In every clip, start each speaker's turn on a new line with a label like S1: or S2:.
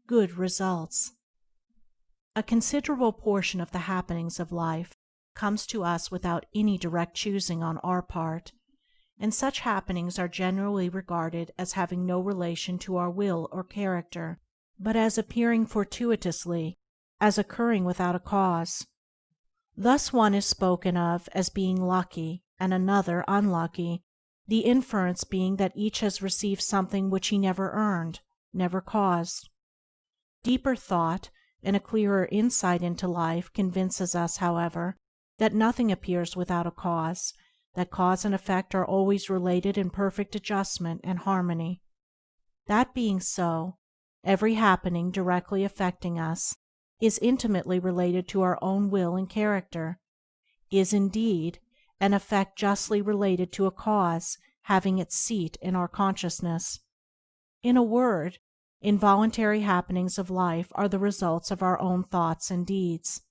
S1: Good results. A considerable portion of the happenings of life comes to us without any direct choosing on our part, and such happenings are generally regarded as having no relation to our will or character, but as appearing fortuitously, as occurring without a cause. Thus one is spoken of as being lucky and another unlucky, the inference being that each has received something which he never earned, never caused. Deeper thought and a clearer insight into life convinces us, however, that nothing appears without a cause, that cause and effect are always related in perfect adjustment and harmony. That being so, every happening directly affecting us is intimately related to our own will and character, is indeed an effect justly related to a cause having its seat in our consciousness. In a word, involuntary happenings of life are the results of our own thoughts and deeds.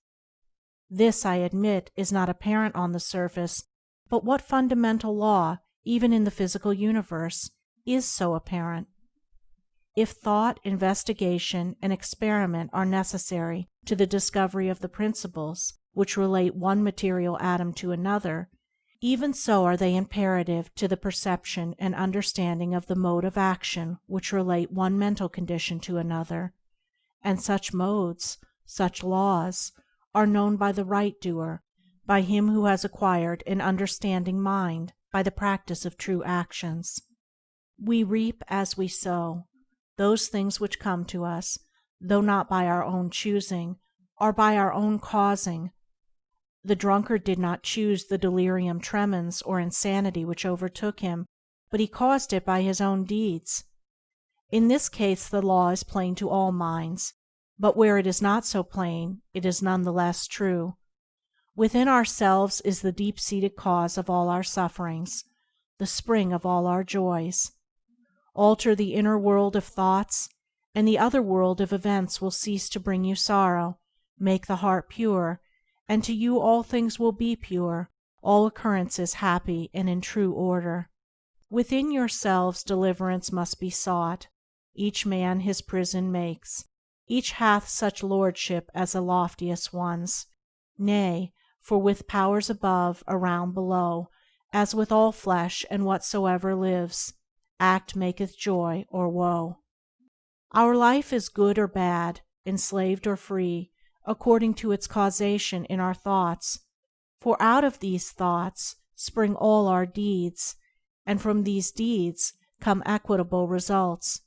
S1: This, I admit, is not apparent on the surface, but what fundamental law, even in the physical universe, is so apparent? If thought, investigation, and experiment are necessary to the discovery of the principles which relate one material atom to another, even so are they imperative to the perception and understanding of the mode of action which relate one mental condition to another, and such modes, such laws, are known by the right doer, by him who has acquired an understanding mind by the practice of true actions. We reap as we sow. Those things which come to us, though not by our own choosing, are by our own causing. The drunkard did not choose the delirium tremens or insanity which overtook him, but he caused it by his own deeds. In this case the law is plain to all minds, but where it is not so plain, it is none the less true. Within ourselves is the deep-seated cause of all our sufferings, the spring of all our joys. Alter the inner world of thoughts, and the other world of events will cease to bring you sorrow, make the heart pure, and to you all things will be pure, all occurrences happy and in true order. Within yourselves deliverance must be sought. Each man his prison makes. Each hath such lordship as the loftiest one's. Nay, for with powers above, around, below, as with all flesh and whatsoever lives, act maketh joy or woe. Our life is good or bad, enslaved or free, according to its causation in our thoughts, for out of these thoughts spring all our deeds, and from these deeds come equitable results.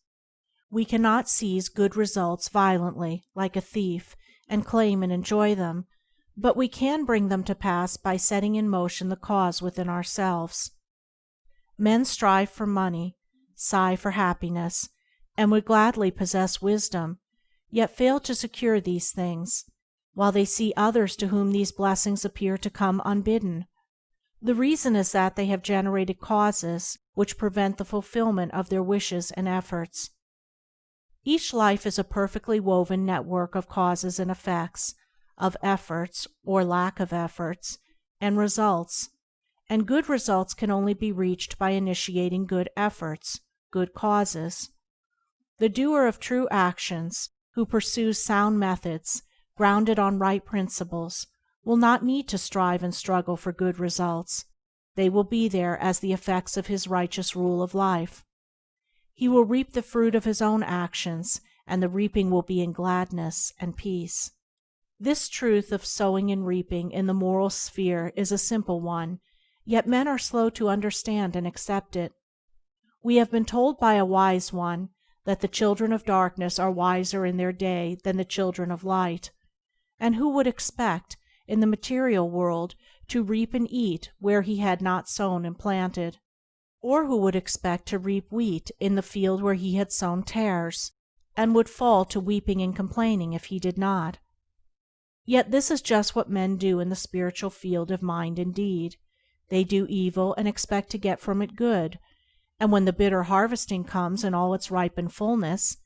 S1: We cannot seize good results violently, like a thief, and claim and enjoy them, but we can bring them to pass by setting in motion the cause within ourselves. Men strive for money, sigh for happiness, and would gladly possess wisdom, yet fail to secure these things, while they see others to whom these blessings appear to come unbidden. The reason is that they have generated causes which prevent the fulfillment of their wishes and efforts. Each life is a perfectly woven network of causes and effects, of efforts or lack of efforts, and results, and good results can only be reached by initiating good efforts, good causes. The doer of true actions, who pursues sound methods, grounded on right principles, will not need to strive and struggle for good results. They will be there as the effects of his righteous rule of life. He will reap the fruit of his own actions, and the reaping will be in gladness and peace. This truth of sowing and reaping in the moral sphere is a simple one, yet men are slow to understand and accept it. We have been told by a wise one that the children of darkness are wiser in their day than the children of light, and who would expect, in the material world, to reap and eat where he had not sown and planted? Or who would expect to reap wheat in the field where he had sown tares, and would fall to weeping and complaining if he did not? Yet this is just what men do in the spiritual field of mind and deed. They do evil and expect to get from it good, and when the bitter harvesting comes in all its ripened fullness,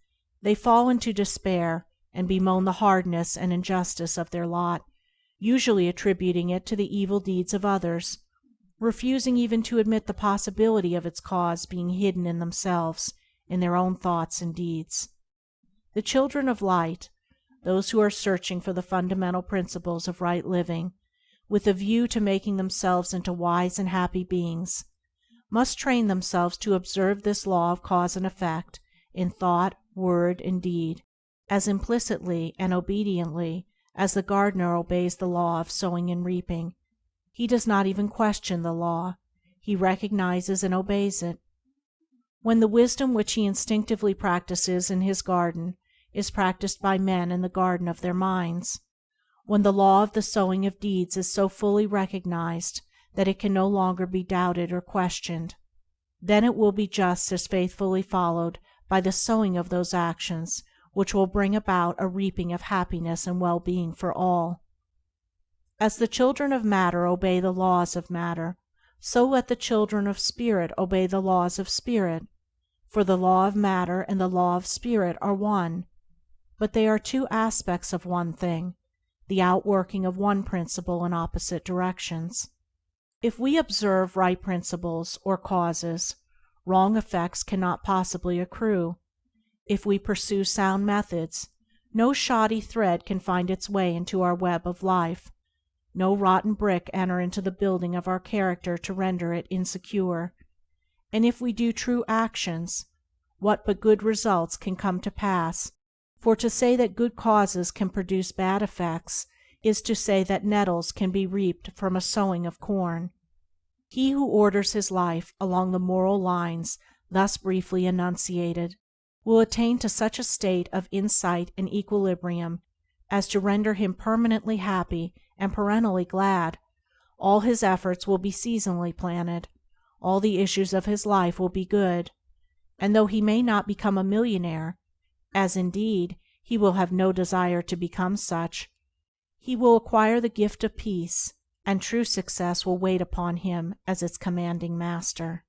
S1: they fall into despair and bemoan the hardness and injustice of their lot, usually attributing it to the evil deeds of others, refusing even to admit the possibility of its cause being hidden in themselves, in their own thoughts and deeds. The children of light, those who are searching for the fundamental principles of right living, with a view to making themselves into wise and happy beings, must train themselves to observe this law of cause and effect in thought, word, and deed, as implicitly and obediently as the gardener obeys the law of sowing and reaping. He does not even question the law; he recognizes and obeys it. When the wisdom which he instinctively practices in his garden is practiced by men in the garden of their minds, when the law of the sowing of deeds is so fully recognized that it can no longer be doubted or questioned, then it will be just as faithfully followed by the sowing of those actions which will bring about a reaping of happiness and well-being for all. As the children of matter obey the laws of matter, so let the children of spirit obey the laws of spirit, for the law of matter and the law of spirit are one, but they are two aspects of one thing, the outworking of one principle in opposite directions. If we observe right principles or causes, wrong effects cannot possibly accrue. If we pursue sound methods, no shoddy thread can find its way into our web of life, no rotten brick enter into the building of our character to render it insecure. And if we do true actions, what but good results can come to pass? For to say that good causes can produce bad effects is to say that nettles can be reaped from a sowing of corn. He who orders his life along the moral lines thus briefly enunciated will attain to such a state of insight and equilibrium as to render him permanently happy and perennially glad. All his efforts will be seasonally planted, all the issues of his life will be good, and though he may not become a millionaire, as indeed he will have no desire to become such, he will acquire the gift of peace, and true success will wait upon him as its commanding master.